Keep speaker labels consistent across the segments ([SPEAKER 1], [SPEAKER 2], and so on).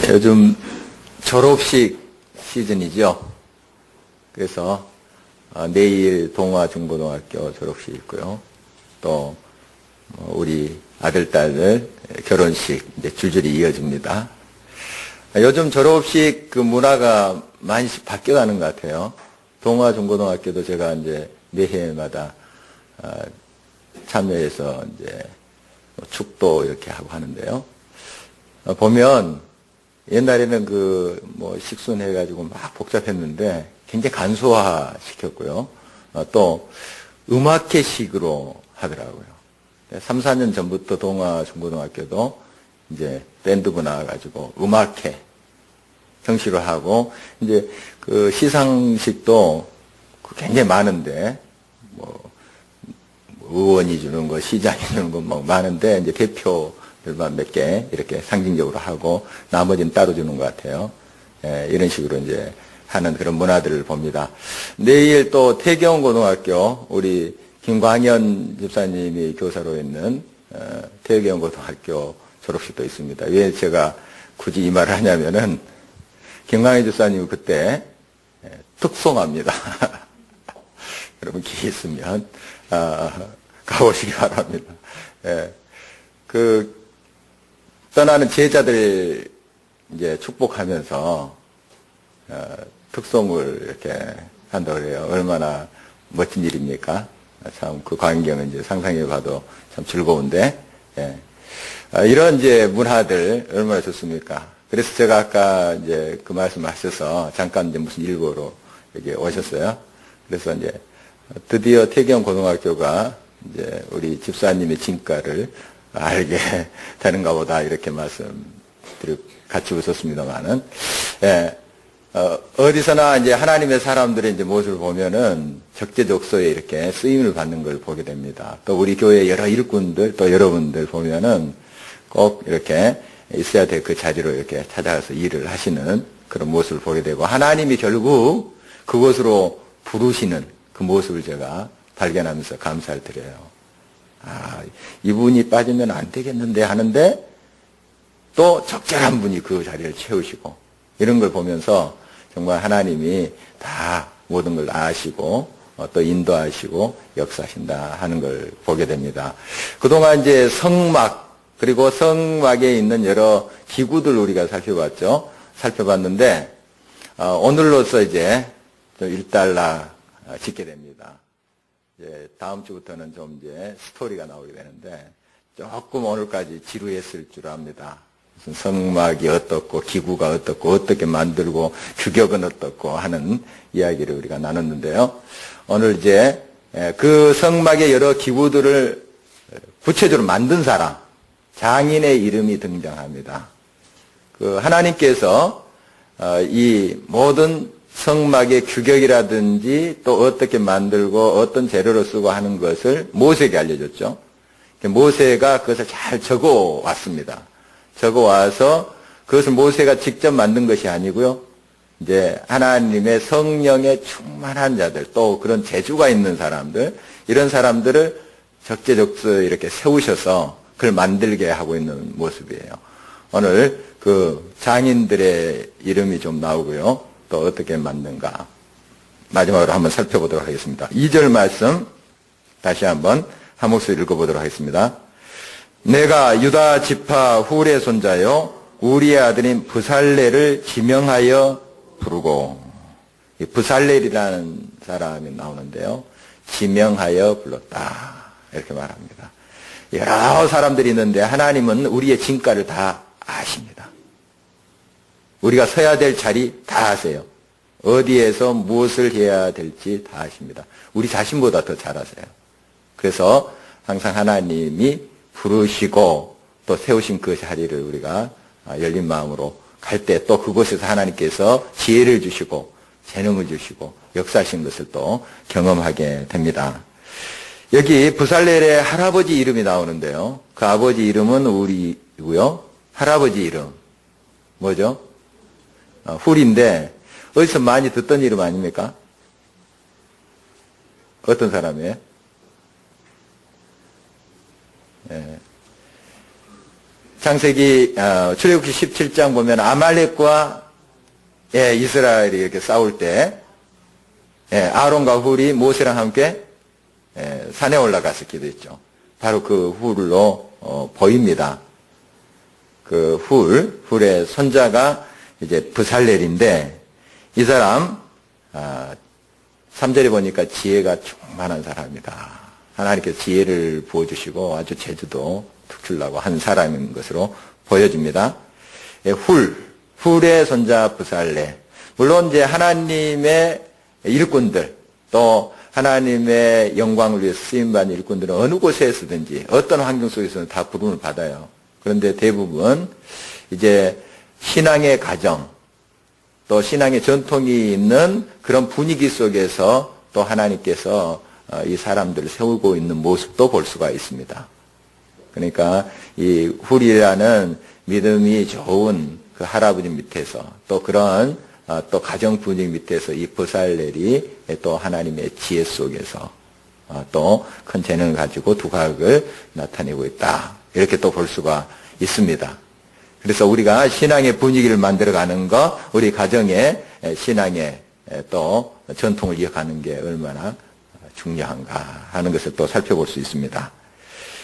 [SPEAKER 1] 요즘 졸업식 시즌이죠. 그래서 내일 동화중고등학교 졸업식 있고요. 또 우리 아들, 딸들 결혼식 이제 줄줄이 이어집니다. 요즘 졸업식 그 문화가 많이 바뀌어가는 것 같아요. 동화중고등학교도 제가 이제 매해마다 참여해서 이제 축도 이렇게 하고 하는데요. 보면 옛날에는 식순해가지고 막 복잡했는데 굉장히 간소화 시켰고요. 또 음악회식으로 하더라고요. 3, 4년 전부터 동화중고등학교도 이제 밴드부 나와가지고 음악회 형식으로 하고, 이제 그 시상식도 굉장히 많은데, 의원이 주는 거, 시장이 주는 거 많은데, 이제 대표들만 몇 개 이렇게 상징적으로 하고, 나머지는 따로 주는 것 같아요. 이런 식으로 이제 하는 그런 문화들을 봅니다. 내일 또 태경고등학교, 우리 김광현 집사님이 교사로 있는 태경고등학교 졸업식도 있습니다. 왜 제가 굳이 이 말을 하냐면은, 김광현 집사님 그때 특송합니다. 여러분 기회 있으면 가보시기 바랍니다. 떠나는 제자들 이제 축복하면서 특송을 이렇게 한다고 그래요. 얼마나 멋진 일입니까? 참 그 광경은 이제 상상해봐도 참 즐거운데, 이런 이제 문화들 얼마나 좋습니까? 그래서 제가 아까 이제 그 말씀하셔서 잠깐 이제 무슨 일부로 여기 오셨어요. 그래서 이제 드디어 태경고등학교가 이제 우리 집사님의 진가를 알게 되는가 보다 이렇게 말씀드리고 같이 웃었습니다만은, 어디서나 이제 하나님의 사람들의 이제 모습을 보면은 적재적소에 이렇게 쓰임을 받는 걸 보게 됩니다. 또 우리 교회 여러 일꾼들 또 여러분들 보면은 꼭 이렇게 있어야 될 그 자리로 이렇게 찾아가서 일을 하시는 그런 모습을 보게 되고, 하나님이 결국 그곳으로 부르시는 그 모습을 제가 발견하면서 감사를 드려요. 이분이 빠지면 안 되겠는데 하는데 또 적절한 분이 그 자리를 채우시고, 이런 걸 보면서 정말 하나님이 다 모든 걸 아시고 또 인도하시고 역사하신다 하는 걸 보게 됩니다. 그동안 이제 성막, 그리고 성막에 있는 여러 기구들 우리가 살펴봤는데, 오늘로서 이제 일단락 짓게 됩니다. 이제 다음 주부터는 좀 이제 스토리가 나오게 되는데, 조금 오늘까지 지루했을 줄 압니다. 무슨 성막이 어떻고, 기구가 어떻고, 어떻게 만들고, 규격은 어떻고 하는 이야기를 우리가 나눴는데요. 오늘 이제 그 성막의 여러 기구들을 구체적으로 만든 사람, 장인의 이름이 등장합니다. 그 하나님께서 이 모든 성막의 규격이라든지 또 어떻게 만들고 어떤 재료를 쓰고 하는 것을 모세에게 알려줬죠. 모세가 그것을 잘 적어 왔습니다. 적어 와서 그것을 모세가 직접 만든 것이 아니고요. 이제 하나님의 성령에 충만한 자들, 또 그런 재주가 있는 사람들, 이런 사람들을 적재적소에 이렇게 세우셔서 그걸 만들게 하고 있는 모습이에요. 오늘 그 장인들의 이름이 좀 나오고요. 또 어떻게 만든가. 마지막으로 한번 살펴보도록 하겠습니다. 2절 말씀 다시 한번 한 목소리 읽어보도록 하겠습니다. 내가 유다 지파 훌의 손자요 우리의 아들인 브살렐을 지명하여 부르고, 이 브살렐이라는 사람이 나오는데요. 지명하여 불렀다. 이렇게 말합니다. 여러 사람들이 있는데 하나님은 우리의 진가를 다 아십니다. 우리가 서야 될 자리 다 아세요. 어디에서 무엇을 해야 될지 다 아십니다. 우리 자신보다 더 잘 아세요. 그래서 항상 하나님이 부르시고 또 세우신 그 자리를 우리가 열린 마음으로 갈 때 또 그곳에서 하나님께서 지혜를 주시고 재능을 주시고 역사하신 것을 또 경험하게 됩니다. 여기 브살렐의 할아버지 이름이 나오는데요. 그 아버지 이름은 우리고요. 할아버지 이름 뭐죠? 훌인데 어디서 많이 듣던 이름 아닙니까? 어떤 사람이에요? 창세기 출애굽기 17장 보면 아말렉과 이스라엘이 이렇게 싸울 때 아론과 훌이 모세랑 함께 산에 올라가서 기도했죠. 바로 그 훌로 보입니다. 그 훌의 손자가 이제 브살렐인데 이 사람 3절에 보니까 지혜가 충만한 사람이다. 하나님께서 지혜를 부어주시고 아주 재주도 특출나고 한 사람인 것으로 보여집니다. 훌의 손자 브살렐. 물론 이제 하나님의 일꾼들 또 하나님의 영광을 위해서 쓰임받는 일꾼들은 어느 곳에서든지 어떤 환경 속에서는 다 부름을 받아요. 그런데 대부분 이제 신앙의 가정 또 신앙의 전통이 있는 그런 분위기 속에서 또 하나님께서 이 사람들을 세우고 있는 모습도 볼 수가 있습니다. 그러니까 이 훌이라는 믿음이 좋은 그 할아버지 밑에서 또 그런 또 가정 분위기 밑에서 이 브살렐이 또 하나님의 지혜 속에서 또 큰 재능을 가지고 두각을 나타내고 있다. 이렇게 또 볼 수가 있습니다. 그래서 우리가 신앙의 분위기를 만들어가는 것, 우리 가정의 신앙의 또 전통을 이어가는 게 얼마나 중요한가 하는 것을 또 살펴볼 수 있습니다.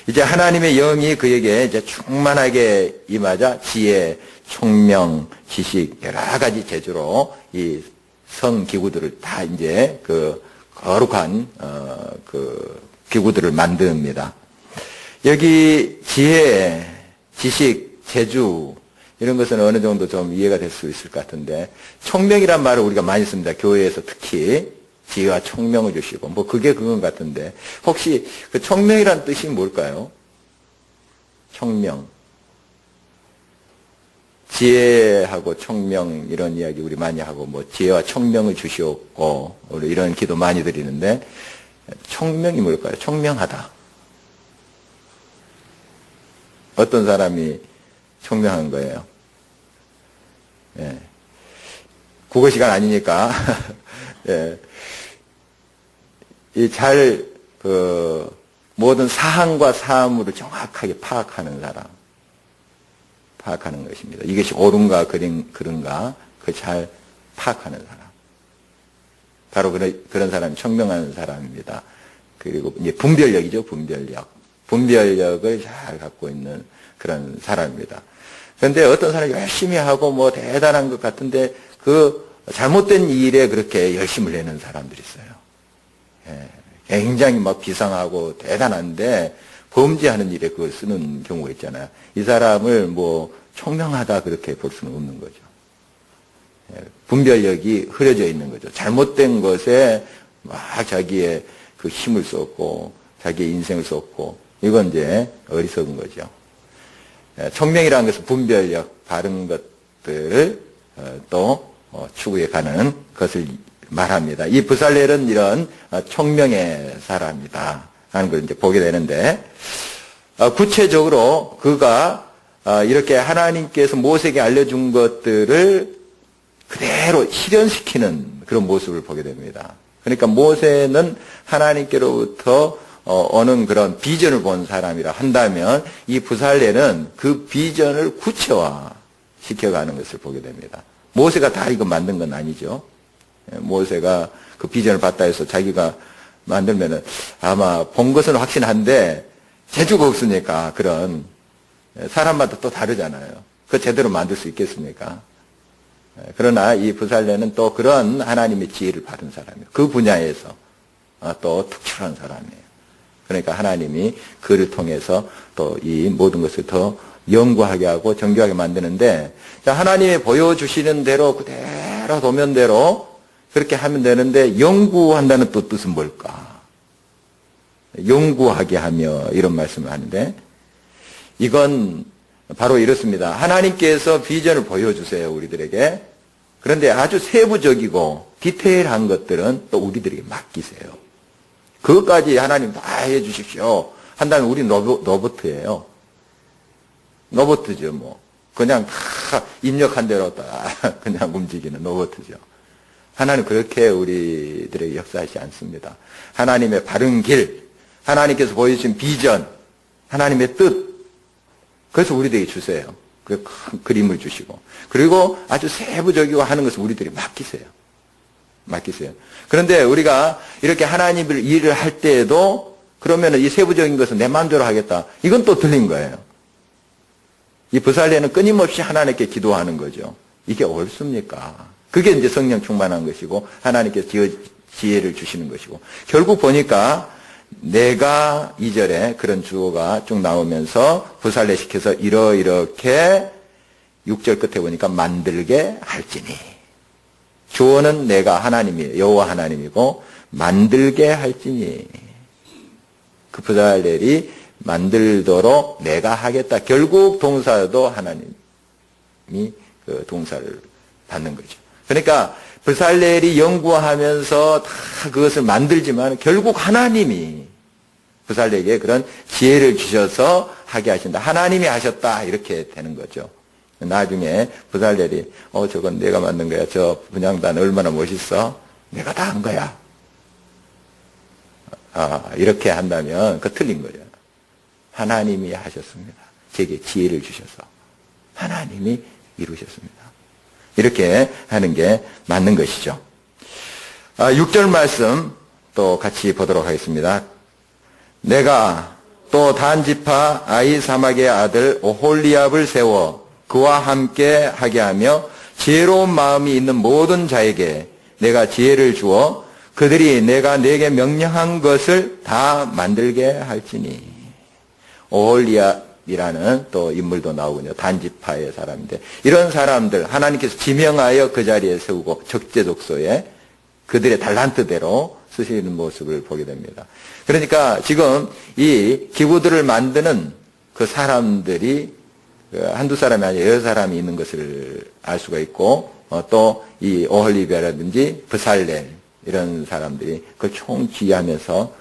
[SPEAKER 1] 이제 하나님의 영이 그에게 이제 충만하게 임하자 지혜, 총명, 지식 여러 가지 재주로 이 성기구들을 다 이제 그 거룩한 그 기구들을 만듭니다. 여기 지혜, 지식, 재주 이런 것은 어느 정도 좀 이해가 될 수 있을 것 같은데 총명이란 말을 우리가 많이 씁니다. 교회에서 특히 지혜와 총명을 주시고 뭐 그게 그건 같은데 혹시 그 총명이란 뜻이 뭘까요? 총명. 지혜하고 총명 이런 이야기 우리 많이 하고 뭐 지혜와 총명을 주시옵고 우리 이런 기도 많이 드리는데 총명이 뭘까요? 총명하다. 어떤 사람이 총명한 거예요? 예. 국어 시간 아니니까 예. 이 모든 사항과 사물을 정확하게 파악하는 사람. 파악하는 것입니다. 이것이 옳은가 그른가 그 잘 파악하는 사람. 바로 그런 사람이 총명한 사람입니다. 그리고 이제 분별력이죠. 분별력을 잘 갖고 있는 그런 사람입니다. 그런데 어떤 사람이 열심히 하고 뭐 대단한 것 같은데 그 잘못된 일에 그렇게 열심을 내는 사람들이 있어요. 예, 굉장히 막 비상하고 대단한데 범죄하는 일에 그걸 쓰는 경우가 있잖아요. 이 사람을 뭐 총명하다 그렇게 볼 수는 없는 거죠. 예, 분별력이 흐려져 있는 거죠. 잘못된 것에 막 자기의 그 힘을 쏟고 자기의 인생을 쏟고 이건 이제 어리석은 거죠. 예, 총명이라는 것은 분별력, 바른 것들을 또 추구해 가는 것을 말합니다. 이 브살렐은 이런 총명의 사람이다 하는 걸 이제 보게 되는데 구체적으로 그가 이렇게 하나님께서 모세에게 알려준 것들을 그대로 실현시키는 그런 모습을 보게 됩니다. 그러니까 모세는 하나님께로부터 오는 그런 비전을 본 사람이라 한다면 이 브살렐은 그 비전을 구체화 시켜가는 것을 보게 됩니다. 모세가 다 이거 만든 건 아니죠. 모세가 그 비전을 봤다 해서 자기가 만들면은 아마 본 것은 확신한데 재주가 없으니까 그런 사람마다 또 다르잖아요. 그 제대로 만들 수 있겠습니까? 그러나 이 브살렐은 또 그런 하나님의 지혜를 받은 사람이에요. 그 분야에서 또 특출한 사람이에요. 그러니까 하나님이 그를 통해서 또 이 모든 것을 더 연구하게 하고 정교하게 만드는데 하나님이 보여주시는 대로 그대로 도면대로 그렇게 하면 되는데 연구한다는 또 뜻은 뭘까? 연구하게 하며 이런 말씀을 하는데 이건 바로 이렇습니다. 하나님께서 비전을 보여주세요, 우리들에게. 그런데 아주 세부적이고 디테일한 것들은 또 우리들에게 맡기세요. 그것까지 하나님 다 해주십시오. 한다면 우리 로봇이에요. 로봇이죠, 뭐. 그냥 다 입력한 대로 다 그냥 움직이는 로봇이죠. 하나님 그렇게 우리들에게 역사하지 않습니다. 하나님의 바른 길, 하나님께서 보여주신 비전, 하나님의 뜻, 그래서 우리들에게 주세요. 그 큰 그림을 주시고. 그리고 아주 세부적이고 하는 것을 우리들이 맡기세요. 그런데 우리가 이렇게 하나님을 일을 할 때에도 그러면은 이 세부적인 것은 내 마음대로 하겠다. 이건 또 틀린 거예요. 이 부살레는 끊임없이 하나님께 기도하는 거죠. 이게 옳습니까? 그게 이제 성령 충만한 것이고 하나님께서 지혜를 주시는 것이고 결국 보니까 내가 2절에 그런 주어가 쭉 나오면서 부살레 시켜서 이렇게 6절 끝에 보니까 만들게 할지니 주어는 내가 하나님이에요. 여호와 하나님이고 만들게 할지니 그 부살렐이 만들도록 내가 하겠다. 결국 동사도 하나님이 그 동사를 받는 거죠. 그러니까 부살렐이 연구하면서 다 그것을 만들지만 결국 하나님이 부살렐에게 그런 지혜를 주셔서 하게 하신다. 하나님이 하셨다. 이렇게 되는 거죠. 나중에 부살렐이 저건 내가 만든 거야. 저 분향단 얼마나 멋있어. 내가 다 한 거야. 이렇게 한다면 그거 틀린 거죠. 하나님이 하셨습니다. 제게 지혜를 주셔서 하나님이 이루셨습니다. 이렇게 하는 게 맞는 것이죠. 6절 말씀 또 같이 보도록 하겠습니다. 내가 또 단지파 아히사막의 아들 오홀리압을 세워 그와 함께 하게 하며 지혜로운 마음이 있는 모든 자에게 내가 지혜를 주어 그들이 내가 내게 명령한 것을 다 만들게 할지니. 오홀리압이라는 또 인물도 나오군요. 단지파의 사람인데 이런 사람들 하나님께서 지명하여 그 자리에 세우고 적재적소에 그들의 달란트대로 쓰시는 모습을 보게 됩니다. 그러니까 지금 이 기구들을 만드는 그 사람들이 한두 사람이 아니라 여러 사람이 있는 것을 알 수가 있고 또 이 오홀리압이라든지 부살렐 이런 사람들이 그걸 총지휘하면서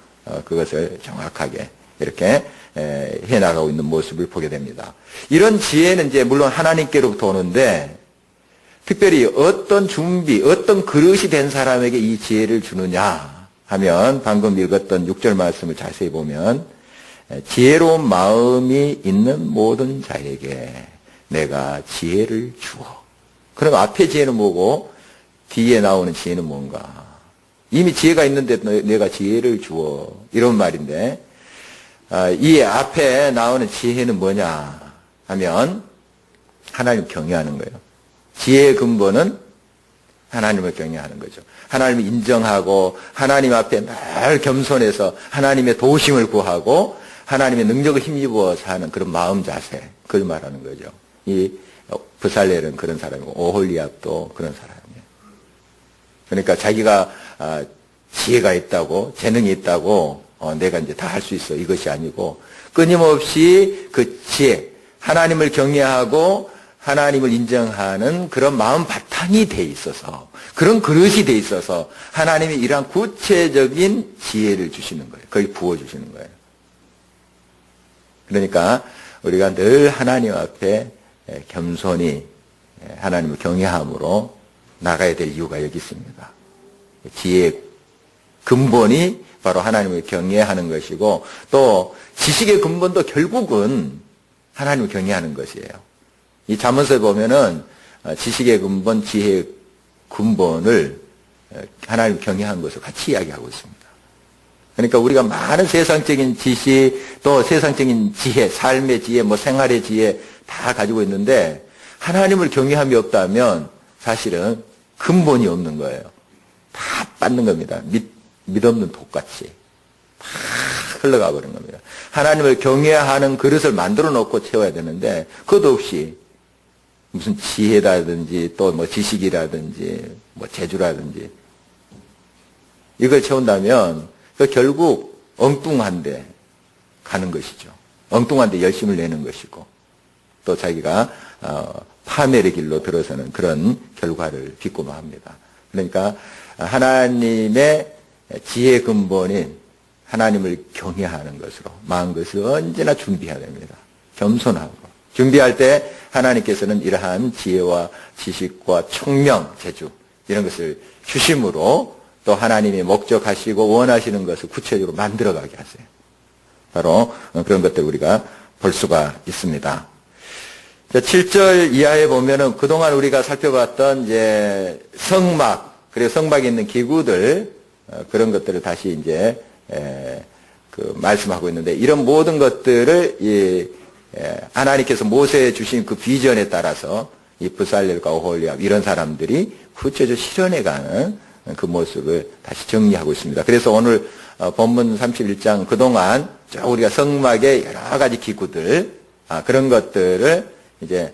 [SPEAKER 1] 그것을 정확하게 이렇게 해나가고 있는 모습을 보게 됩니다. 이런 지혜는 이제 물론 하나님께로부터 오는데 특별히 어떤 준비, 어떤 그릇이 된 사람에게 이 지혜를 주느냐 하면 방금 읽었던 6절 말씀을 자세히 보면 지혜로운 마음이 있는 모든 자에게 내가 지혜를 주어. 그럼 앞에 지혜는 뭐고 뒤에 나오는 지혜는 뭔가? 이미 지혜가 있는데 내가 지혜를 주어. 이런 말인데 이 앞에 나오는 지혜는 뭐냐 하면 하나님을 경외하는 거예요. 지혜의 근본은 하나님을 경외하는 거죠. 하나님을 인정하고 하나님 앞에 늘 겸손해서 하나님의 도우심을 구하고 하나님의 능력을 힘입어 사는 그런 마음 자세, 그걸 말하는 거죠. 이 부살렐은 그런 사람이고 오홀리압도 그런 사람이에요. 그러니까 자기가 지혜가 있다고 재능이 있다고 내가 이제 다 할 수 있어 이것이 아니고 끊임없이 그 지혜, 하나님을 경외하고 하나님을 인정하는 그런 마음 바탕이 돼 있어서 그런 그릇이 돼 있어서 하나님이 이러한 구체적인 지혜를 주시는 거예요. 거의 부어주시는 거예요. 그러니까 우리가 늘 하나님 앞에 겸손히 하나님을 경외함으로 나가야 될 이유가 여기 있습니다. 지혜의 근본이 바로 하나님을 경외하는 것이고 또 지식의 근본도 결국은 하나님을 경외하는 것이에요. 이 잠언서에 보면은 지식의 근본, 지혜의 근본을 하나님을 경외하는 것을 같이 이야기하고 있습니다. 그러니까 우리가 많은 세상적인 지식, 또 세상적인 지혜, 삶의 지혜, 생활의 지혜 다 가지고 있는데 하나님을 경외함이 없다면 사실은 근본이 없는 거예요. 다 빠는 겁니다. 믿없는 독같이 다 흘러가 버린 겁니다. 하나님을 경외하는 그릇을 만들어 놓고 채워야 되는데 그것도 없이 무슨 지혜라든지 또 지식이라든지 재주라든지 이걸 채운다면 그 결국 엉뚱한데 가는 것이죠. 엉뚱한데 열심을 내는 것이고 또 자기가 파멸의 길로 들어서는 그런 결과를 빚고만 합니다. 그러니까 하나님의 지혜 근본인 하나님을 경외하는 것으로 마음것을 언제나 준비해야 됩니다. 겸손하고 준비할 때 하나님께서는 이러한 지혜와 지식과 청명, 재주 이런 것을 주심으로 또 하나님이 목적하시고 원하시는 것을 구체적으로 만들어가게 하세요. 바로 그런 것들 우리가 볼 수가 있습니다. 7절 이하에 보면은 그동안 우리가 살펴봤던 이제 성막, 그리고 성막에 있는 기구들, 그런 것들을 다시 이제, 말씀하고 있는데, 이런 모든 것들을 하나님께서 모세에 주신 그 비전에 따라서 이 부살렐과 오홀리압 이런 사람들이 구체적으로 실현해가는 그 모습을 다시 정리하고 있습니다. 그래서 오늘 본문 31장 그동안 우리가 성막의 여러 가지 기구들, 그런 것들을 이제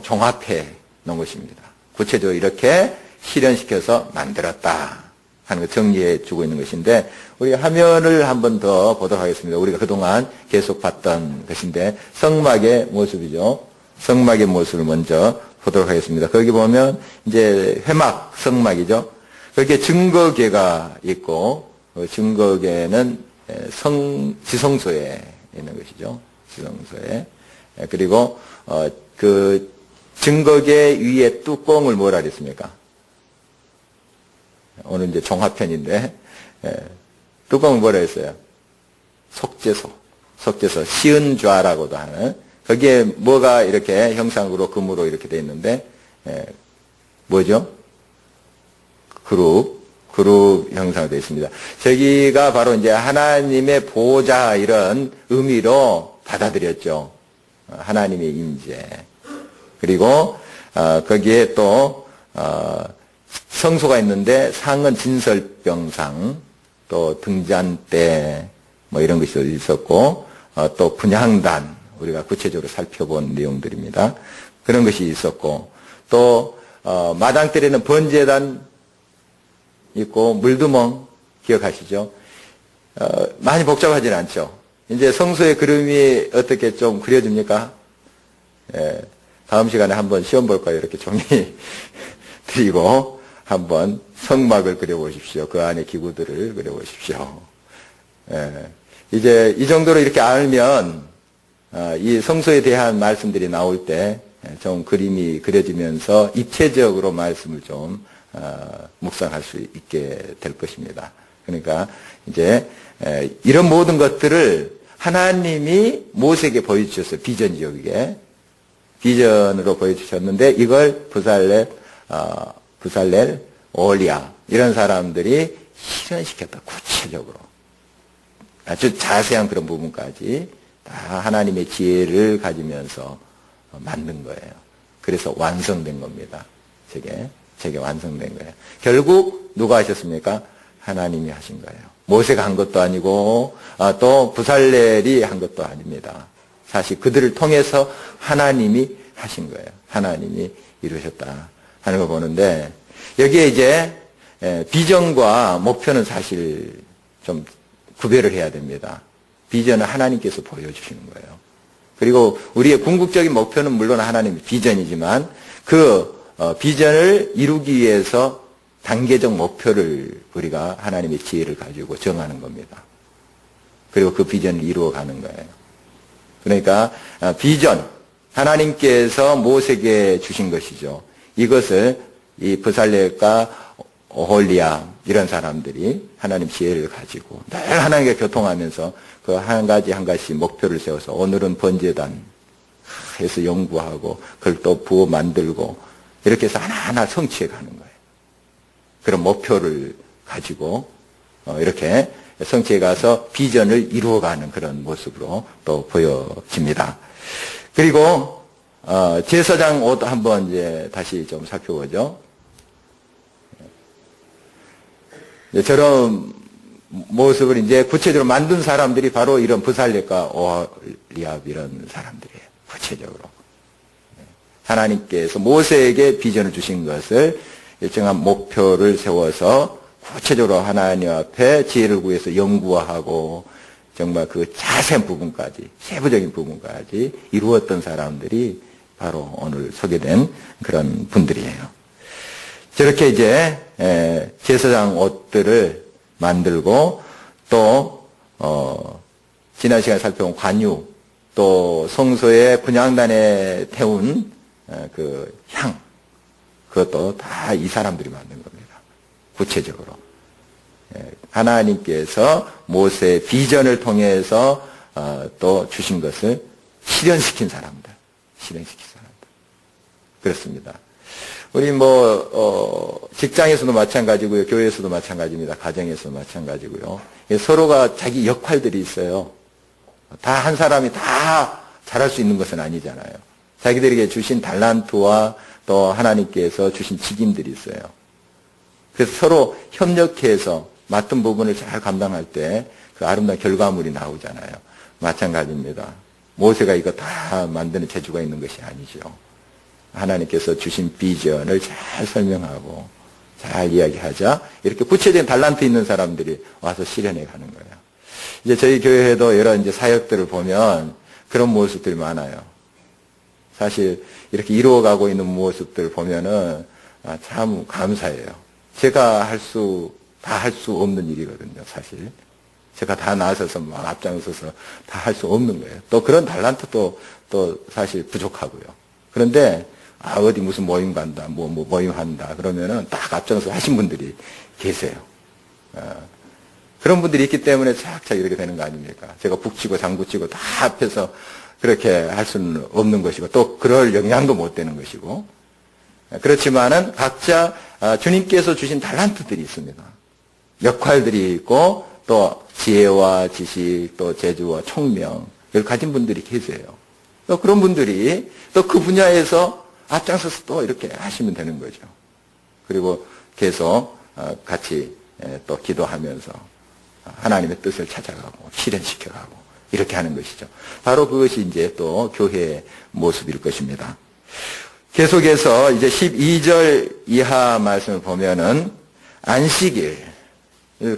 [SPEAKER 1] 종합해 놓은 것입니다. 구체적으로 이렇게 실현시켜서 만들었다 하는 걸 정리해 주고 있는 것인데, 우리 화면을 한번 더 보도록 하겠습니다. 우리가 그동안 계속 봤던 것인데, 성막의 모습이죠. 성막의 모습을 먼저 보도록 하겠습니다. 거기 보면 이제 회막, 성막이죠. 거기에 증거궤가 있고, 증거궤는 지성소에 있는 것이죠. 지성소에. 그리고 그 증거궤 위에 뚜껑을 뭐라 그랬습니까? 오늘 이제 종합편인데, 뚜껑을 뭐라 했어요? 속죄소, 시은좌라고도 하는, 거기에 뭐가 이렇게 형상으로 금으로 이렇게 돼 있는데, 뭐죠? 그룹 형상으로 되어 있습니다. 저기가 바로 이제 하나님의 보좌 이런 의미로 받아들였죠. 하나님의 임재. 그리고 거기에 또 성소가 있는데, 상은 진설병상, 또 등잔대 뭐 이런 것이 있었고, 또 분향단, 우리가 구체적으로 살펴본 내용들입니다. 그런 것이 있었고, 또 마당들에는 번제단 있고, 물두멍 기억하시죠? 많이 복잡하지는 않죠. 이제 성소의 그림이 어떻게 좀 그려집니까? 다음 시간에 한번 시험 볼까요? 이렇게 종이 드리고 한번 성막을 그려보십시오. 그 안에 기구들을 그려보십시오. 이제 이 정도로 이렇게 알면 이 성소에 대한 말씀들이 나올 때 좀 그림이 그려지면서 입체적으로 말씀을 좀 묵상할 수 있게 될 것입니다. 그러니까 이제 이런 모든 것들을 하나님이 모세에게 보여주셨어요. 비전이죠, 이게. 비전으로 보여주셨는데, 이걸 부살렐, 오홀리압 이런 사람들이 실현시켰다. 구체적으로. 아주 자세한 그런 부분까지 다 하나님의 지혜를 가지면서 만든 거예요. 그래서 완성된 겁니다. 저게 완성된 거예요. 결국 누가 하셨습니까? 하나님이 하신 거예요. 모세가 한 것도 아니고 또 부살렐이 한 것도 아닙니다. 사실 그들을 통해서 하나님이 하신 거예요. 하나님이 이루셨다 하는 거 보는데, 여기에 이제 비전과 목표는 사실 좀 구별을 해야 됩니다. 비전은 하나님께서 보여주시는 거예요. 그리고 우리의 궁극적인 목표는 물론 하나님의 비전이지만, 그 비전을 이루기 위해서 단계적 목표를 우리가 하나님의 지혜를 가지고 정하는 겁니다. 그리고 그 비전을 이루어가는 거예요. 그러니까 비전, 하나님께서 모세에게 주신 것이죠. 이것을 이 부살렐과 오홀리압 이런 사람들이 하나님 지혜를 가지고 늘 하나님과 교통하면서 그 한 가지 한 가지 목표를 세워서, 오늘은 번제단 해서 연구하고 그걸 또 부어 만들고 이렇게 해서 하나하나 성취해 가는 거예요. 그런 목표를 가지고 이렇게 성취해 가서 비전을 이루어가는 그런 모습으로 또 보여집니다. 그리고 제사장 옷 한번 이제 다시 좀 살펴보죠. 저런 모습을 이제 구체적으로 만든 사람들이 바로 이런 부살렐과 오홀리압 이런 사람들이에요. 구체적으로. 하나님께서 모세에게 비전을 주신 것을 일정한 목표를 세워서 구체적으로 하나님 앞에 지혜를 구해서 연구하고 정말 그 자세한 부분까지, 세부적인 부분까지 이루었던 사람들이 바로 오늘 소개된 그런 분들이에요. 저렇게 이제 제사장 옷들을 만들고, 또 지난 시간에 살펴본 관유, 또 성소의 분향단에 태운 그 향, 그것도 다 이 사람들이 만든 겁니다. 구체적으로. 하나님께서 모세의 비전을 통해서 또 주신 것을 실현시킨 사람들. 실현시킨 사람들. 그렇습니다. 우리 직장에서도 마찬가지고요. 교회에서도 마찬가지입니다. 가정에서도 마찬가지고요. 서로가 자기 역할들이 있어요. 다 한 사람이 다 잘할 수 있는 것은 아니잖아요. 자기들에게 주신 달란트와 또 하나님께서 주신 직임들이 있어요. 그래서 서로 협력해서 맡은 부분을 잘 감당할 때 그 아름다운 결과물이 나오잖아요. 마찬가지입니다. 모세가 이거 다 만드는 재주가 있는 것이 아니죠. 하나님께서 주신 비전을 잘 설명하고 잘 이야기하자 이렇게 구체적인 달란트 있는 사람들이 와서 실현해 가는 거예요. 이제 저희 교회에도 여러 이제 사역들을 보면 그런 모습들이 많아요. 사실 이렇게 이루어가고 있는 모습들을 보면은 참 감사해요. 제가 다 할 수 없는 일이거든요, 사실. 제가 다 나서서 막 앞장서서 다 할 수 없는 거예요. 또 그런 달란트도 또 사실 부족하고요. 그런데 어디 무슨 모임 간다, 모임 한다 그러면은 딱 앞장서 하신 분들이 계세요. 그런 분들이 있기 때문에 착착 이렇게 되는 거 아닙니까? 제가 북치고 장구치고 다 앞에서 그렇게 할 수는 없는 것이고 또 그럴 역량도 못 되는 것이고 그렇지만은 각자 주님께서 주신 달란트들이 있습니다. 역할들이 있고 또 지혜와 지식 또 재주와 총명 이걸 가진 분들이 계세요. 또 그런 분들이 또 그 분야에서 앞장서서 또 이렇게 하시면 되는 거죠. 그리고 계속 같이 또 기도하면서 하나님의 뜻을 찾아가고 실현시켜가고 이렇게 하는 것이죠. 바로 그것이 이제 또 교회의 모습일 것입니다. 계속해서 이제 12절 이하 말씀을 보면은 안식일을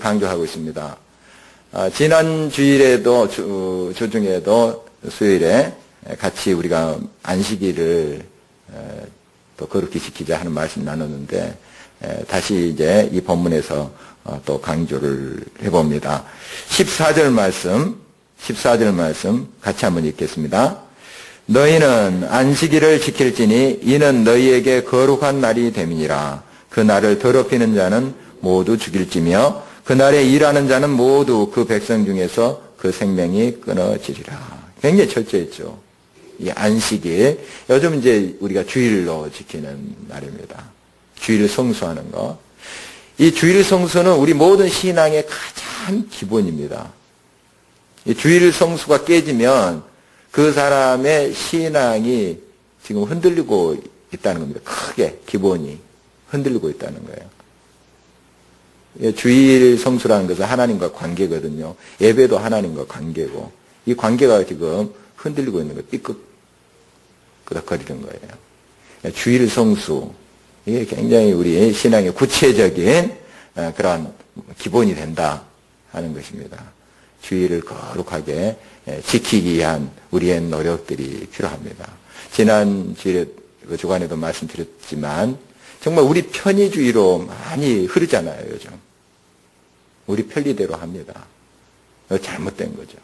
[SPEAKER 1] 강조하고 있습니다. 지난 주일에도 주중에도 수요일에 같이 우리가 안식일을 또 거룩히 지키자 하는 말씀 나눴는데 다시 이제 이 본문에서 또 강조를 해봅니다. 14절 말씀 같이 한번 읽겠습니다. 너희는 안식일을 지킬지니 이는 너희에게 거룩한 날이 됨이니라. 그 날을 더럽히는 자는 모두 죽일지며 그 날에 일하는 자는 모두 그 백성 중에서 그 생명이 끊어지리라. 굉장히 철저했죠. 이 안식일, 요즘 이제 우리가 주일로 지키는 날입니다. 주일 성수하는 거. 이 주일 성수는 우리 모든 신앙의 가장 기본입니다. 이 주일 성수가 깨지면 그 사람의 신앙이 지금 흔들리고 있다는 겁니다. 크게 기본이 흔들리고 있다는 거예요. 주일 성수라는 것은 하나님과 관계거든요. 예배도 하나님과 관계고 이 관계가 지금 흔들리고 있는 거예요. 삐끗거리는 거예요. 주일 성수 이게 굉장히 우리 신앙의 구체적인 그런 기본이 된다 하는 것입니다. 주일을 거룩하게 지키기 위한 우리의 노력들이 필요합니다. 지난 주일에 그 주간에도 말씀드렸지만 정말 우리 편의주의로 많이 흐르잖아요, 요즘. 우리 편리대로 합니다. 잘못된 거죠.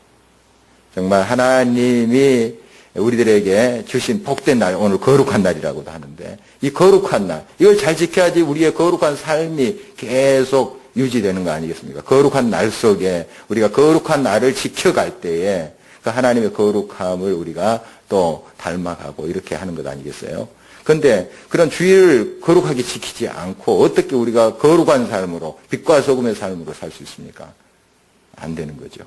[SPEAKER 1] 정말 하나님이 우리들에게 주신 복된 날, 오늘 거룩한 날이라고도 하는데 이 거룩한 날, 이걸 잘 지켜야지 우리의 거룩한 삶이 계속 유지되는 거 아니겠습니까? 거룩한 날 속에 우리가 거룩한 날을 지켜갈 때에 그 하나님의 거룩함을 우리가 또 닮아가고 이렇게 하는 것 아니겠어요? 그런데 그런 주일을 거룩하게 지키지 않고 어떻게 우리가 거룩한 삶으로 빛과 소금의 삶으로 살 수 있습니까? 안 되는 거죠.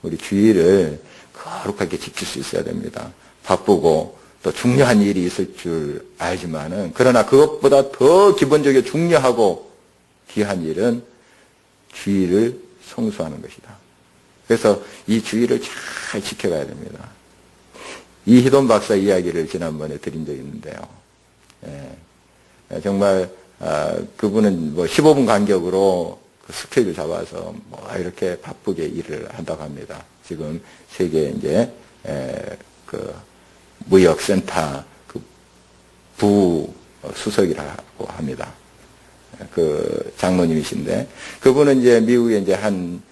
[SPEAKER 1] 우리 주일을 거룩하게 지킬 수 있어야 됩니다. 바쁘고 또 중요한 일이 있을 줄 알지만은 그러나 그것보다 더 기본적이고 중요하고 귀한 일은 주일을 성수하는 것이다. 그래서 이 주일을 잘 지켜가야 됩니다. 이희돈 박사 이야기를 지난번에 드린 적이 있는데요. 정말 그분은 15분 간격으로 그 스케줄 잡아서 이렇게 바쁘게 일을 한다고 합니다. 지금 세계 이제 그 무역센터 그 부수석이라고 합니다. 그 장로님이신데 그분은 이제 미국에 이제 한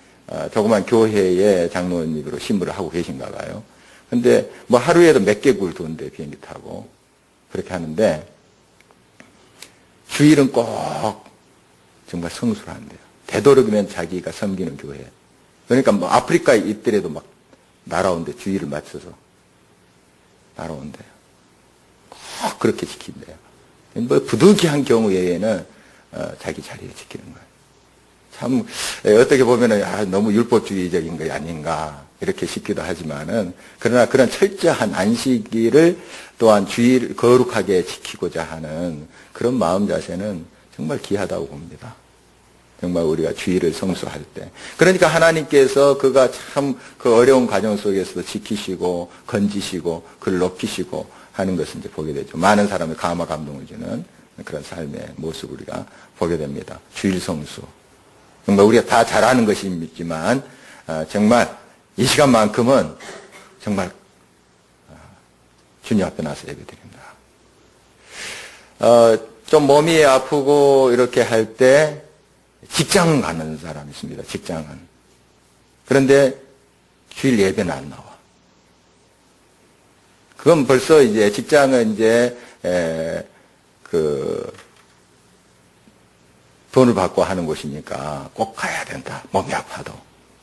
[SPEAKER 1] 조그만 교회의 장로님으로 신부를 하고 계신가 봐요. 근데 하루에도 몇 개국을 도는데 비행기 타고 그렇게 하는데 주일은 꼭 정말 성수를 한대요. 되도록이면 자기가 섬기는 교회. 그러니까 아프리카에 있더라도 날아온대. 주일을 맞춰서 날아온대요. 그렇게 지킨대요. 뭐 부득이한 경우에는 자기 자리를 지키는 거예요. 참 어떻게 보면은 너무 율법주의적인 거 아닌가 이렇게 싶기도 하지만은 그러나 그런 철저한 안식일을 또한 주의를 거룩하게 지키고자 하는 그런 마음 자세는 정말 귀하다고 봅니다. 정말 우리가 주의를 성수할 때. 그러니까 하나님께서 그가 참 그 어려운 과정 속에서도 지키시고 건지시고 그를 높이시고 하는 것을 이제 보게 되죠. 많은 사람의 감화 감동을 주는 그런 삶의 모습을 우리가 보게 됩니다. 주일 성수. 정말 우리가 다 잘하는 것이지만 정말 이 시간만큼은 정말 주님 앞에 나서 예배드립니다. 좀 몸이 아프고 이렇게 할 때 직장 가는 사람이 있습니다. 직장은. 그런데 주일 예배는 안 나와. 그건 벌써 이제 직장은 이제 돈을 받고 하는 곳이니까 꼭 가야 된다. 몸이 아파도.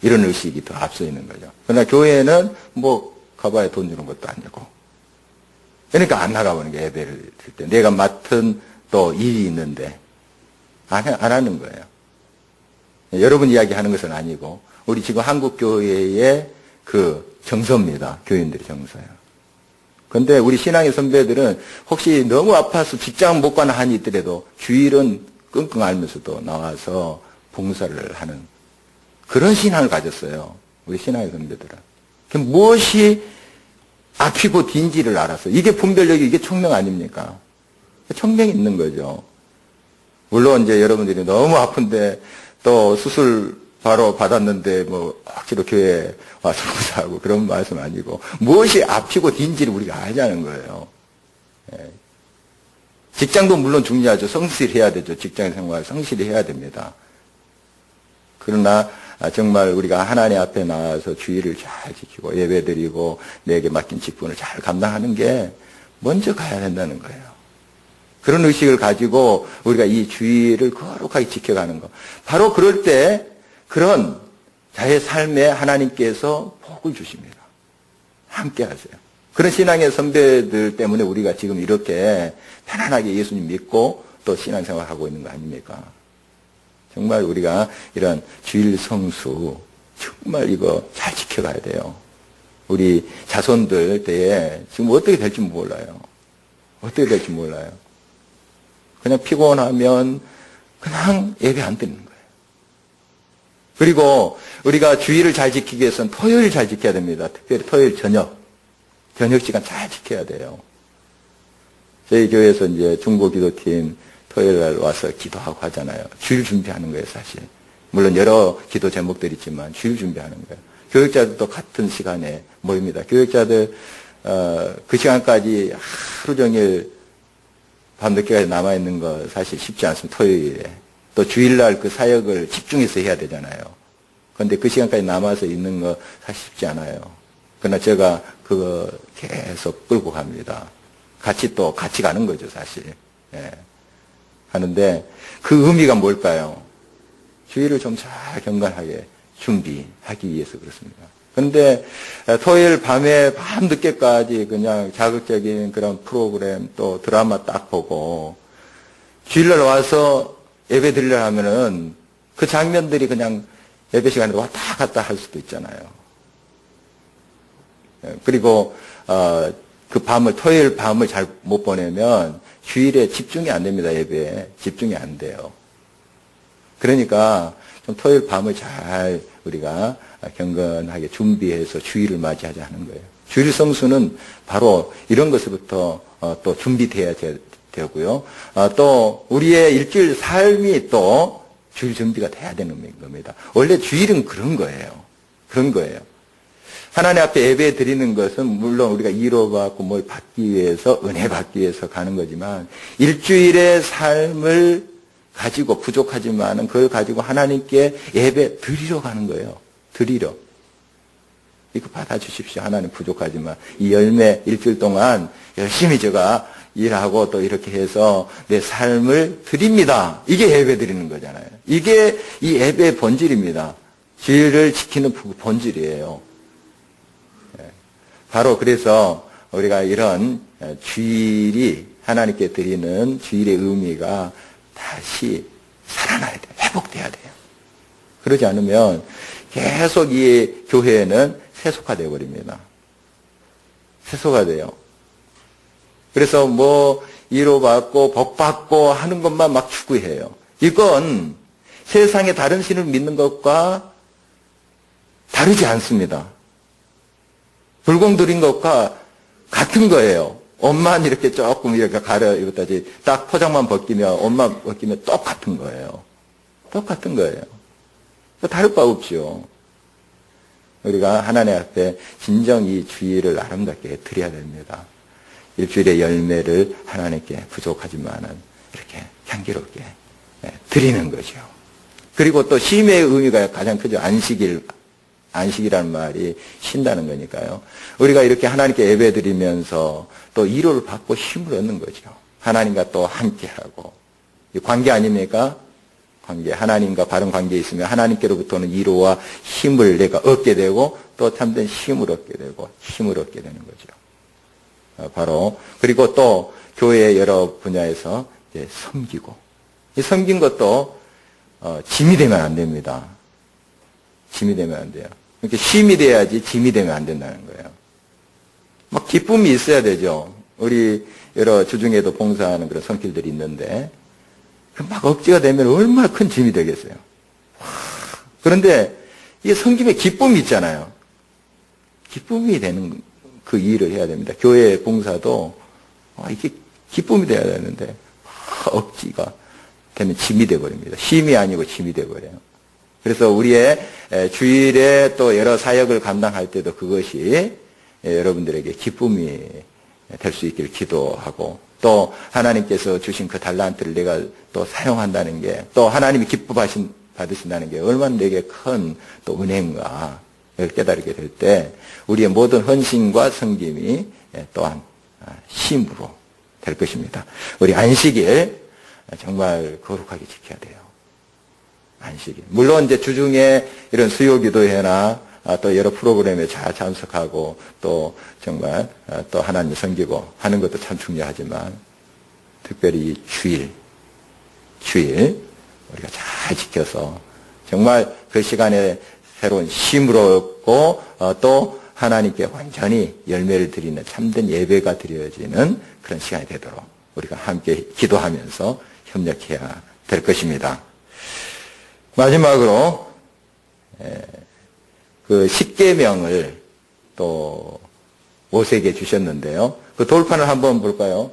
[SPEAKER 1] 이런 의식이 더 앞서 있는 거죠. 그러나 교회는 뭐 가봐야 돈 주는 것도 아니고. 그러니까 안 나가보는 게 예배를 드릴 때. 내가 맡은 또 일이 있는데 안 하는 거예요. 여러분 이야기하는 것은 아니고 우리 지금 한국교회의 그 정서입니다. 교인들의 정서예요. 그런데 우리 신앙의 선배들은 혹시 너무 아파서 직장 못 가는 한이 있더라도 주일은 끙끙 앓면서도 나와서 봉사를 하는 그런 신앙을 가졌어요. 우리 신앙의 선배들은. 무엇이 앞이고 뒤인지를 알았어요. 이게 분별력이 이게 총명 아닙니까? 총명이 있는 거죠. 물론 이제 여러분들이 너무 아픈데 또 수술 바로 받았는데 뭐 억지로 교회에 와서 봉사하고 그런 말씀 아니고 무엇이 앞이고 뒤인지를 우리가 알자는 거예요. 예. 직장도 물론 중요하죠. 성실해야 되죠. 직장 생활 성실해야 됩니다. 그러나 정말 우리가 하나님 앞에 나와서 주의를 잘 지키고 예배드리고 내게 맡긴 직분을 잘 감당하는 게 먼저 가야 된다는 거예요. 그런 의식을 가지고 우리가 이 주의를 거룩하게 지켜가는 것. 바로 그럴 때 그런 자의 삶에 하나님께서 복을 주십니다. 함께 하세요. 그런 신앙의 선배들 때문에 우리가 지금 이렇게 편안하게 예수님 믿고 또 신앙생활하고 있는 거 아닙니까? 정말 우리가 이런 주일 성수 정말 이거 잘 지켜가야 돼요. 우리 자손들 때에 지금 어떻게 될지 몰라요. 어떻게 될지 몰라요. 그냥 피곤하면 그냥 예배 안 드리는 거예요. 그리고 우리가 주일을 잘 지키기 위해서는 토요일 잘 지켜야 됩니다. 특별히 토요일 저녁 시간 잘 지켜야 돼요. 저희 교회에서 이제 중보기도팀 토요일 날 와서 기도하고 하잖아요. 주일 준비하는 거예요, 사실. 물론 여러 기도 제목들이 있지만 주일 준비하는 거예요. 교육자들도 같은 시간에 모입니다. 교육자들 그 시간까지 하루 종일 밤늦게까지 남아있는 거 사실 쉽지 않습니다. 토요일에. 또 주일날 그 사역을 집중해서 해야 되잖아요. 그런데 그 시간까지 남아서 있는 거 사실 쉽지 않아요. 그러나 제가 그거 계속 끌고 갑니다. 같이 가는 거죠, 사실. 예. 하는데 그 의미가 뭘까요? 주일을 좀 잘 경건하게 준비하기 위해서 그렇습니다. 그런데 토요일 밤에 밤늦게까지 그냥 자극적인 그런 프로그램 또 드라마 딱 보고 주일날 와서 예배 드리려 하면은 그 장면들이 그냥 예배 시간에 왔다 갔다 할 수도 있잖아요. 그리고 그 토요일 밤을 잘 못 보내면 주일에 집중이 안 됩니다. 예배에 집중이 안 돼요. 그러니까 좀 토요일 밤을 잘 우리가 경건하게 준비해서 주일을 맞이하자 하는 거예요. 주일 성수는 바로 이런 것부터 또 준비돼야 되고요. 또 우리의 일주일 삶이 또 주일 준비가 돼야 되는 겁니다. 원래 주일은 그런 거예요. 그런 거예요. 하나님 앞에 예배 드리는 것은 물론 우리가 위로받고 뭘 받기 위해서 은혜 받기 위해서 가는 거지만 일주일의 삶을 가지고 부족하지만은 그걸 가지고 하나님께 예배 드리러 가는 거예요. 드리러. 이거 받아주십시오. 하나님 부족하지만 이 열매 일주일 동안 열심히 제가 일하고 또 이렇게 해서 내 삶을 드립니다. 이게 예배 드리는 거잖아요. 이게 이 예배의 본질입니다. 주일을 지키는 본질이에요. 바로 그래서 우리가 이런 주일이 하나님께 드리는 주일의 의미가 다시 살아나야 돼요. 회복돼야 돼요. 그러지 않으면 계속 이 교회는 세속화되어 버립니다. 세속화돼요. 그래서 뭐 위로받고 복받고 하는 것만 막 추구해요. 이건 세상의 다른 신을 믿는 것과 다르지 않습니다. 불공들인 것과 같은 거예요. 옷만 이렇게 조금 이렇게 가려입었다지 딱 포장만 벗기면 옷만 벗기면 똑같은 거예요. 똑같은 거예요. 다를 바 없죠. 우리가 하나님 앞에 진정 이 주일을 아름답게 드려야 됩니다. 일주일의 열매를 하나님께 부족하지만은 이렇게 향기롭게 드리는 거죠. 그리고 또 쉼의 의미가 가장 크죠. 안식이라는 말이 쉰다는 거니까요. 우리가 이렇게 하나님께 예배 드리면서 또 위로를 받고 힘을 얻는 거죠. 하나님과 또 함께하고. 이 관계 아닙니까? 관계. 하나님과 바른 관계에 있으면 하나님께로부터는 위로와 힘을 내가 얻게 되고 또 참된 힘을 얻게 되고 힘을 얻게 되는 거죠. 바로 그리고 또 교회의 여러 분야에서 이제 섬기고 이 섬긴 것도 짐이 되면 안 됩니다. 짐이 되면 안 돼요. 이렇게 쉼이 돼야지 짐이 되면 안 된다는 거예요. 막 기쁨이 있어야 되죠. 우리 여러 주중에도 봉사하는 그런 손길들이 있는데 막 억지가 되면 얼마나 큰 짐이 되겠어요. 그런데 이 섬김에 기쁨이 있잖아요. 기쁨이 되는 그 일을 해야 됩니다. 교회 봉사도 이게 기쁨이 돼야 되는데 억지가 되면 짐이 돼버립니다. 쉼이 아니고 짐이 돼버려요. 그래서 우리의 주일에 또 여러 사역을 감당할 때도 그것이 여러분들에게 기쁨이 될 수 있기를 기도하고 또 하나님께서 주신 그 달란트를 내가 또 사용한다는 게 또 하나님이 기뻐 받으신다는 게 얼마나 내게 큰 또 은혜인가 깨달게 될 때 우리의 모든 헌신과 섬김이 또한 힘으로 될 것입니다. 우리 안식일 정말 거룩하게 지켜야 돼요. 안식일. 물론 이제 주중에 이런 수요 기도회나 또 여러 프로그램에 잘 참석하고 또 정말 또 하나님 섬기고 하는 것도 참 중요하지만 특별히 주일 우리가 잘 지켜서 정말 그 시간에 새로운 힘을 얻고 또 하나님께 완전히 열매를 드리는 참된 예배가 드려지는 그런 시간이 되도록 우리가 함께 기도하면서 협력해야 될 것입니다. 마지막으로 그 십계명을 또 모세에게 주셨는데요. 그 돌판을 한번 볼까요?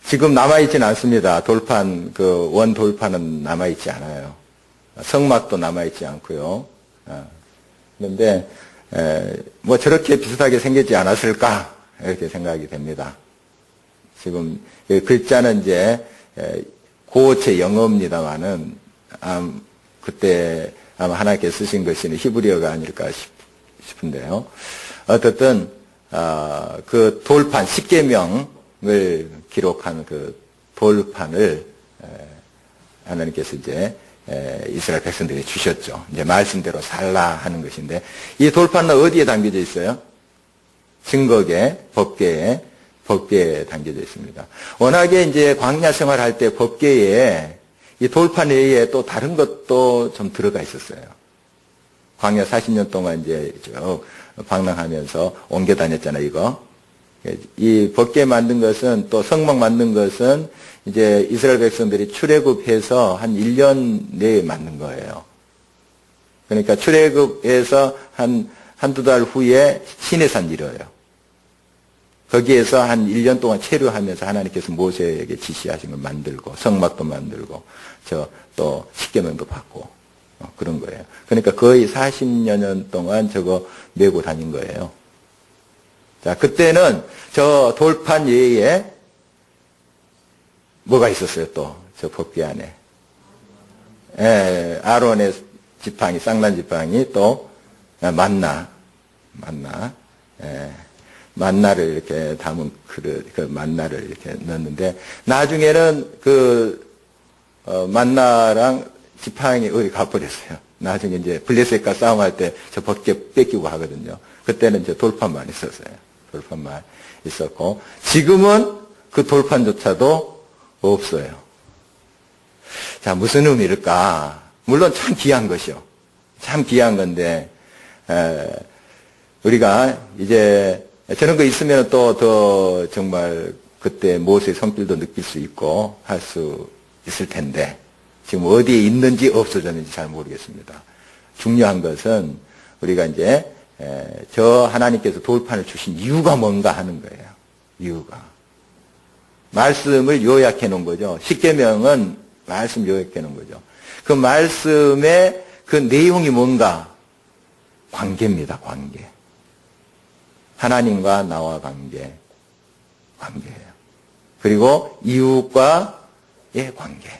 [SPEAKER 1] 지금 남아있지는 않습니다. 돌판, 그 원 돌판은 남아있지 않아요. 성막도 남아있지 않고요. 그런데 뭐 저렇게 비슷하게 생기지 않았을까 이렇게 생각이 됩니다. 지금 글자는 이제 고체 영어입니다만은 그때 아마 하나님께 쓰신 것이 히브리어가 아닐까 싶은데요. 어쨌든 그 돌판 십계명을 기록한 그 돌판을 하나님께서 이제 이스라엘 백성들에게 주셨죠. 이제 말씀대로 살라 하는 것인데 이 돌판은 어디에 담겨져 있어요? 증거계, 법궤에 담겨져 있습니다. 워낙에 이제 광야 생활할 때 법궤에 이 돌판 외에 또 다른 것도 좀 들어가 있었어요. 광야 40년 동안 이제 쭉 방랑하면서 옮겨 다녔잖아요, 이거. 이 법궤 만든 것은 또 성막 만든 것은 이제 이스라엘 백성들이 출애굽해서 한 1년 내에 만든 거예요. 그러니까 출애굽해서 한두 달 후에 시내산 이뤄요. 거기에서 한 1년 동안 체류하면서 하나님께서 모세에게 지시하신 걸 만들고 성막도 만들고 또 십계명도 받고 그런 거예요. 그러니까 거의 40여 년 동안 저거 메고 다닌 거예요. 자, 그때는 저 돌판 외에 뭐가 있었어요, 또? 저 법궤 안에. 아론의 지팡이, 쌍난 지팡이, 또, 만나를 이렇게 담은 그릇, 그 만나를 이렇게 넣었는데, 나중에는 만나랑 지팡이 어디 가버렸어요. 나중에 이제 블레셋과 싸움할 때 저 벅제 뺏기고 하거든요. 그때는 이제 돌판만 있었어요. 돌판만 있었고, 지금은 그 돌판조차도 없어요. 자, 무슨 의미일까? 물론 참 귀한 것이요. 참 귀한 건데, 우리가 이제 저런 거 있으면 또 더 정말 그때 모세의 손길도 느낄 수 있고 할 수 있을 텐데, 지금 어디에 있는지 없어졌는지 잘 모르겠습니다. 중요한 것은 우리가 이제 저 하나님께서 돌판을 주신 이유가 뭔가 하는 거예요. 이유가. 말씀을 요약해 놓은 거죠. 십계명은 말씀 요약해 놓은 거죠. 그 말씀의 그 내용이 뭔가? 관계입니다. 관계. 하나님과 나와 관계. 관계예요. 그리고 이웃과의 관계.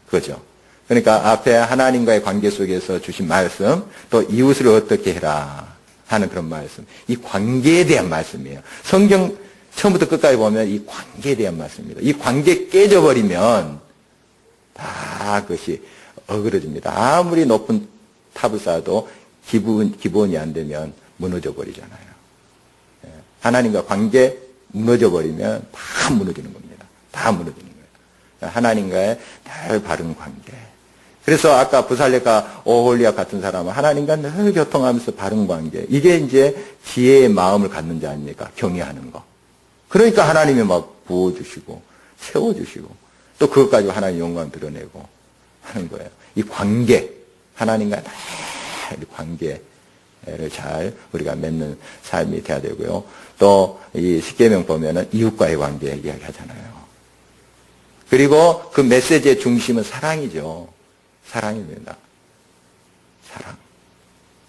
[SPEAKER 1] 그죠? 그러니까 앞에 하나님과의 관계 속에서 주신 말씀, 또 이웃을 어떻게 해라 하는 그런 말씀. 이 관계에 대한 말씀이에요. 성경 처음부터 끝까지 보면 이 관계에 대한 말씀입니다. 이 관계 깨져버리면 다 그것이 어그러집니다. 아무리 높은 탑을 쌓아도 기본이 안 되면 무너져 버리잖아요. 하나님과 관계 무너져 버리면 다 무너지는 겁니다. 다 무너지는 거예요. 하나님과의 늘 바른 관계. 그래서 아까 부살레가 오홀리압 같은 사람은 하나님과 늘 교통하면서 바른 관계. 이게 이제 지혜의 마음을 갖는 자 아닙니까? 경외하는 거. 그러니까 하나님이 막 부어주시고 채워주시고 또 그것 가지고 하나님 영광 드러내고 하는 거예요. 이 관계, 하나님과 늘 관계를 잘 우리가 맺는 삶이 돼야 되고요. 또 이 십계명 보면은 이웃과의 관계 이야기하잖아요. 그리고 그 메시지의 중심은 사랑이죠. 사랑입니다. 사랑.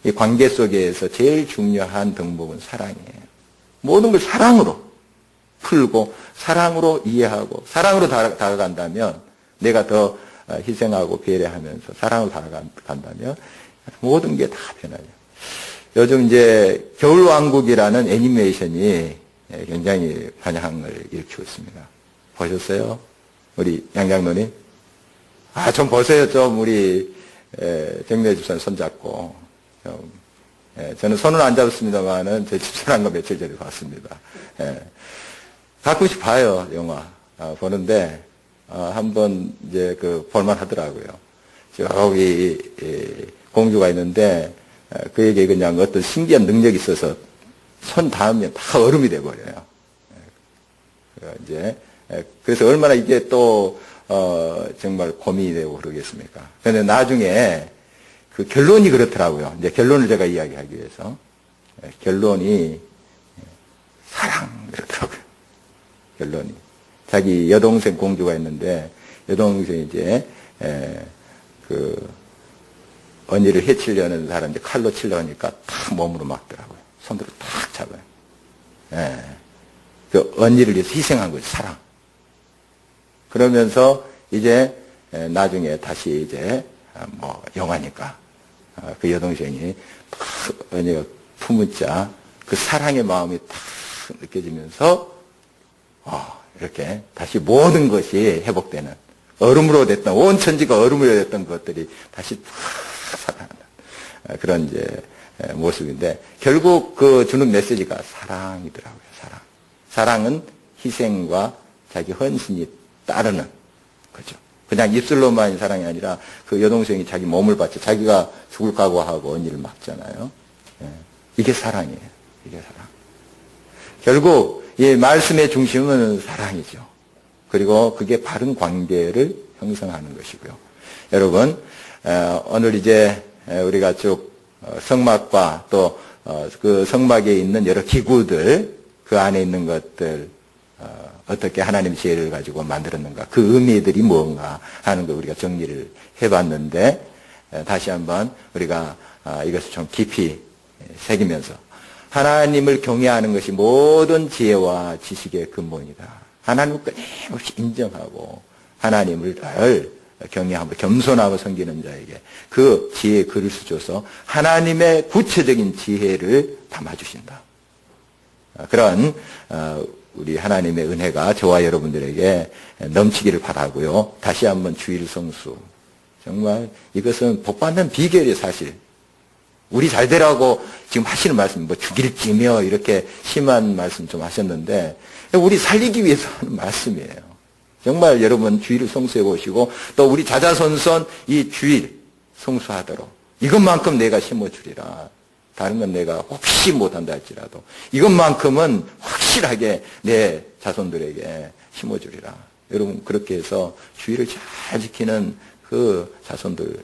[SPEAKER 1] 이 관계 속에서 제일 중요한 덕목은 사랑이에요. 모든 걸 사랑으로 풀고 사랑으로 이해하고 사랑으로 다가간다면 내가 더 희생하고 배려하면서 사랑으로 다가간다면 모든 게 다 변하죠. 요즘 이제 겨울왕국이라는 애니메이션이 굉장히 반향을 일으키고 있습니다. 보셨어요? 우리 양장로님? 좀 보세요. 좀 우리 정래 집사님 손잡고 좀. 저는 손은 안 잡았습니다만은 제 집사람과 며칠 전에 봤습니다. 가끔씩 봐요, 영화. 보는데, 한번 이제 볼만 하더라고요. 저기, 공주가 있는데, 그에게 그냥 어떤 신기한 능력이 있어서 손 닿으면 다 얼음이 돼버려요. 그래서 얼마나 이게 또, 정말 고민이 되고 그러겠습니까. 그런데 나중에 그 결론이 그렇더라고요. 이제 결론을 제가 이야기하기 위해서. 결론이 사랑, 그렇더라고요. 결론이. 자기 여동생 공주가 있는데, 여동생이 이제, 언니를 해치려는 사람 이제 칼로 치려 하니까 탁 몸으로 막더라고요. 손으로 탁 잡아요. 그 언니를 위해서 희생한 거지, 사랑. 그러면서 이제, 나중에 다시 이제, 영화니까, 그 여동생이 탁 언니가 품은자 그 사랑의 마음이 탁 느껴지면서, 이렇게 다시 모든 것이 회복되는, 얼음으로 됐던, 온 천지가 얼음으로 됐던 것들이 다시 탁 살아나는 그런 이제 모습인데, 결국 그 주는 메시지가 사랑이더라고요, 사랑. 사랑은 희생과 자기 헌신이 따르는 거죠. 그냥 입술로만 사랑이 아니라 그 여동생이 자기 몸을 바쳐 자기가 죽을 각오하고 언니를 막잖아요. 이게 사랑이에요. 이게 사랑. 결국 이 말씀의 중심은 사랑이죠. 그리고 그게 바른 관계를 형성하는 것이고요. 여러분, 오늘 이제 우리가 쭉 성막과 또 그 성막에 있는 여러 기구들, 그 안에 있는 것들, 어떻게 하나님의 지혜를 가지고 만들었는가, 그 의미들이 뭔가 하는 거 우리가 정리를 해봤는데, 다시 한번 우리가 이것을 좀 깊이 새기면서 하나님을 경외하는 것이 모든 지혜와 지식의 근본이다. 하나님을 끊임없이 인정하고 하나님을 늘 경외하고 겸손하고 섬기는 자에게 그 지혜의 그릇을 줘서 하나님의 구체적인 지혜를 담아주신다. 그런 우리 하나님의 은혜가 저와 여러분들에게 넘치기를 바라고요. 다시 한번 주일 성수 정말 이것은 복받는 비결이 사실. 우리 잘 되라고 지금 하시는 말씀, 뭐 죽일지며 이렇게 심한 말씀 좀 하셨는데, 우리 살리기 위해서 하는 말씀이에요. 정말 여러분 주일을 성수해 보시고, 또 우리 자자손손 이 주일 성수하도록 이것만큼 내가 심어주리라. 다른 건 내가 혹시 못한다 할지라도 이것만큼은 확실하게 내 자손들에게 심어주리라. 여러분 그렇게 해서 주일을 잘 지키는 그 자손들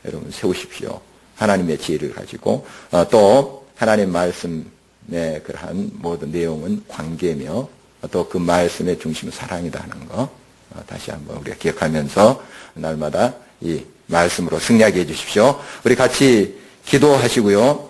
[SPEAKER 1] 여러분 세우십시오. 하나님의 지혜를 가지고 또 하나님 말씀의 그러한 모든 내용은 관계며 또 그 말씀의 중심은 사랑이다 하는 거 다시 한번 우리가 기억하면서 날마다 이 말씀으로 승리하게 해주십시오. 우리 같이 기도하시고요.